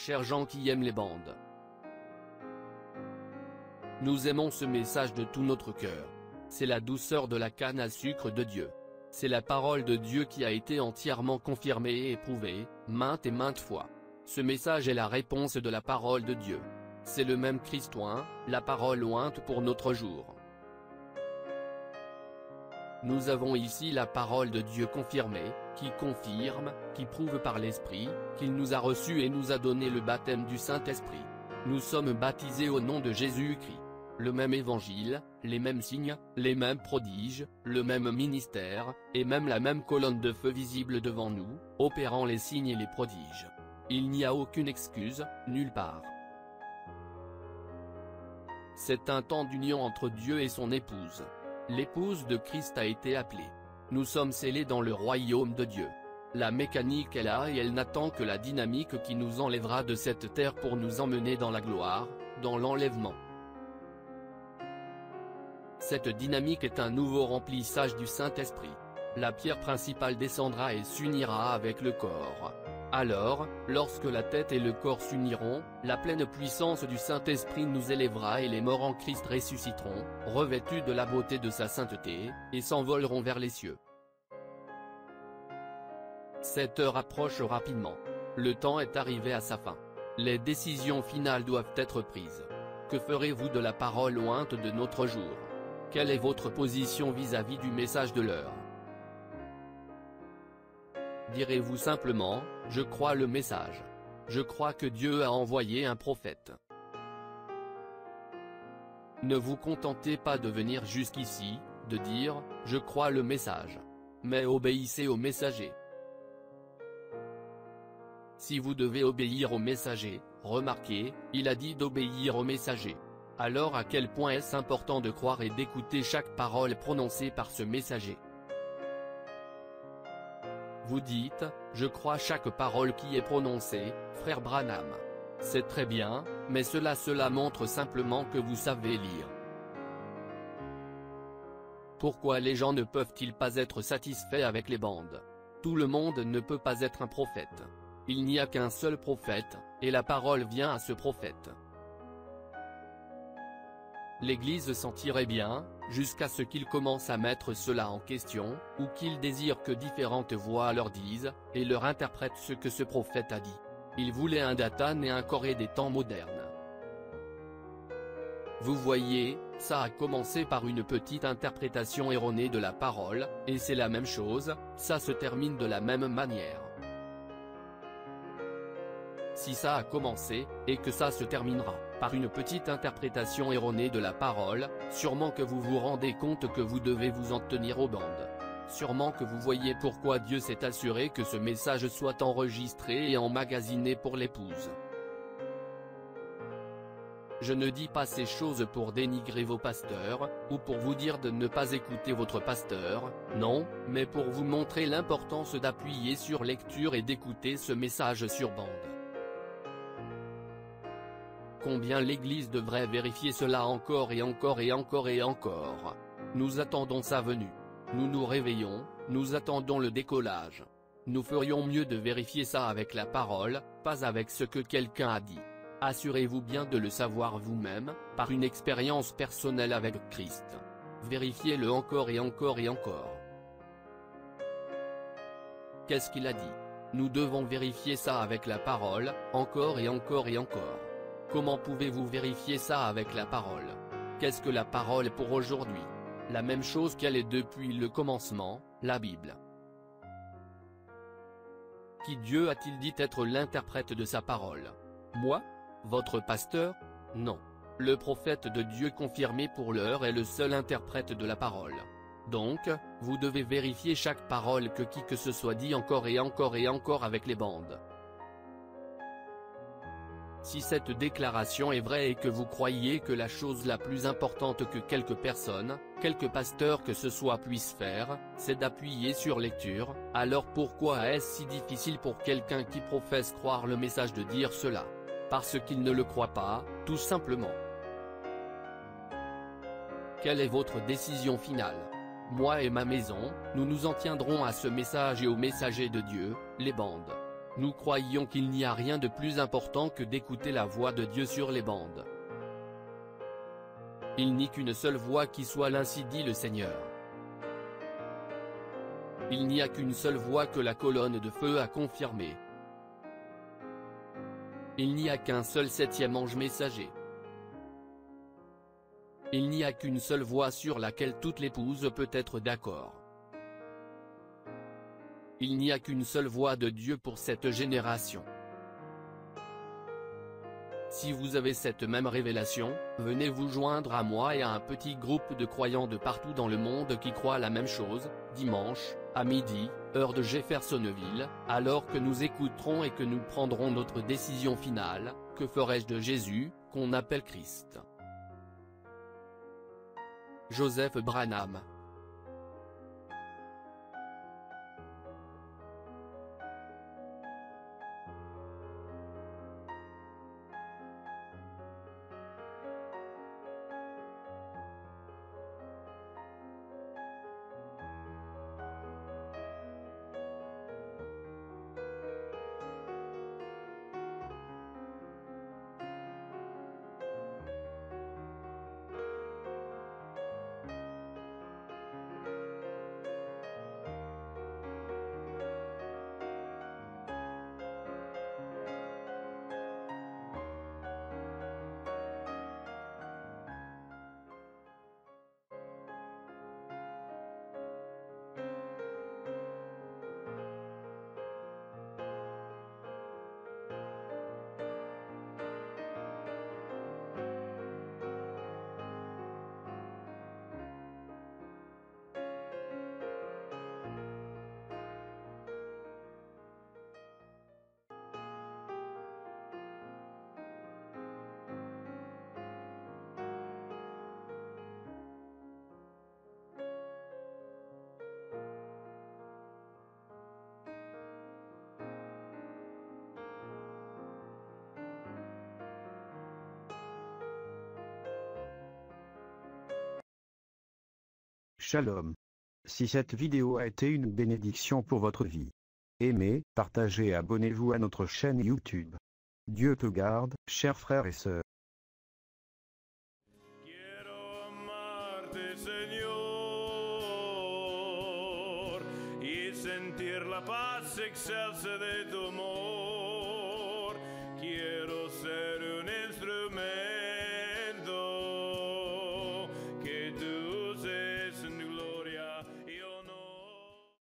chers gens qui aiment les bandes. Nous aimons ce message de tout notre cœur. C'est la douceur de la canne à sucre de Dieu. C'est la parole de Dieu qui a été entièrement confirmée et éprouvée, maintes et maintes fois. Ce message est la réponse de la parole de Dieu. C'est le même Christ oint, la parole ointe pour notre jour. Nous avons ici la parole de Dieu confirmée, qui confirme, qui prouve par l'Esprit, qu'il nous a reçus et nous a donné le baptême du Saint-Esprit. Nous sommes baptisés au nom de Jésus-Christ. Le même évangile, les mêmes signes, les mêmes prodiges, le même ministère, et même la même colonne de feu visible devant nous, opérant les signes et les prodiges. Il n'y a aucune excuse, nulle part. C'est un temps d'union entre Dieu et son épouse. L'épouse de Christ a été appelée. Nous sommes scellés dans le royaume de Dieu. La mécanique est là et elle n'attend que la dynamique qui nous enlèvera de cette terre pour nous emmener dans la gloire, dans l'enlèvement. Cette dynamique est un nouveau remplissage du Saint-Esprit. La pierre principale descendra et s'unira avec le corps. Alors, lorsque la tête et le corps s'uniront, la pleine puissance du Saint-Esprit nous élèvera et les morts en Christ ressusciteront, revêtus de la beauté de sa sainteté, et s'envoleront vers les cieux. Cette heure approche rapidement. Le temps est arrivé à sa fin. Les décisions finales doivent être prises. Que ferez-vous de la parole ointe de notre jour? Quelle est votre position vis-à-vis du message de l'heure? Direz-vous simplement, je crois le message. Je crois que Dieu a envoyé un prophète. Ne vous contentez pas de venir jusqu'ici, de dire, je crois le message. Mais obéissez au messager. Si vous devez obéir au messager, remarquez, il a dit d'obéir au messager. Alors à quel point est-ce important de croire et d'écouter chaque parole prononcée par ce messager? Vous dites, je crois chaque parole qui est prononcée, frère Branham. C'est très bien, mais cela montre simplement que vous savez lire. Pourquoi les gens ne peuvent-ils pas être satisfaits avec les bandes? Tout le monde ne peut pas être un prophète. Il n'y a qu'un seul prophète, et la parole vient à ce prophète. L'Église s'en tirait bien, jusqu'à ce qu'il commence à mettre cela en question, ou qu'il désire que différentes voix leur disent, et leur interprètent ce que ce prophète a dit. Il voulait un Dathan et un Corée des temps modernes. Vous voyez, ça a commencé par une petite interprétation erronée de la parole, et c'est la même chose, ça se termine de la même manière. Si ça a commencé, et que ça se terminera, par une petite interprétation erronée de la parole, sûrement que vous vous rendez compte que vous devez vous en tenir aux bandes. Sûrement que vous voyez pourquoi Dieu s'est assuré que ce message soit enregistré et emmagasiné pour l'épouse. Je ne dis pas ces choses pour dénigrer vos pasteurs, ou pour vous dire de ne pas écouter votre pasteur, non, mais pour vous montrer l'importance d'appuyer sur lecture et d'écouter ce message sur bande. Combien l'Église devrait vérifier cela encore et encore et encore et encore. Nous attendons sa venue. Nous nous réveillons, nous attendons le décollage. Nous ferions mieux de vérifier ça avec la parole, pas avec ce que quelqu'un a dit. Assurez-vous bien de le savoir vous-même, par une expérience personnelle avec Christ. Vérifiez-le encore et encore et encore. Qu'est-ce qu'il a dit? Nous devons vérifier ça avec la parole, encore et encore et encore. Comment pouvez-vous vérifier ça avec la parole? Qu'est-ce que la parole pour aujourd'hui? La même chose qu'elle est depuis le commencement, la Bible. Qui Dieu a-t-il dit être l'interprète de sa parole? Moi? Votre pasteur? Non. Le prophète de Dieu confirmé pour l'heure est le seul interprète de la parole. Donc, vous devez vérifier chaque parole que qui que ce soit dit encore et encore et encore avec les bandes. Si cette déclaration est vraie et que vous croyez que la chose la plus importante que quelques personnes, quelques pasteurs que ce soit puissent faire, c'est d'appuyer sur lecture, alors pourquoi est-ce si difficile pour quelqu'un qui professe croire le message de dire cela? Parce qu'il ne le croit pas, tout simplement. Quelle est votre décision finale? Moi et ma maison, nous nous en tiendrons à ce message et au messager de Dieu, les bandes. Nous croyions qu'il n'y a rien de plus important que d'écouter la voix de Dieu sur les bandes. Il n'y a qu'une seule voix qui soit, ainsi dit le Seigneur. Il n'y a qu'une seule voix que la colonne de feu a confirmée. Il n'y a qu'un seul septième ange messager. Il n'y a qu'une seule voix sur laquelle toute l'épouse peut être d'accord. Il n'y a qu'une seule voix de Dieu pour cette génération. Si vous avez cette même révélation, venez vous joindre à moi et à un petit groupe de croyants de partout dans le monde qui croient la même chose, dimanche, à midi, heure de Jeffersonville, alors que nous écouterons et que nous prendrons notre décision finale, que ferai-je de Jésus, qu'on appelle Christ. Joseph Branham. Shalom. Si cette vidéo a été une bénédiction pour votre vie, aimez, partagez et abonnez-vous à notre chaîne YouTube. Dieu te garde, chers frères et sœurs. Quiero amarte, Señor, y sentir la paz excelsa de tu amor. Quiero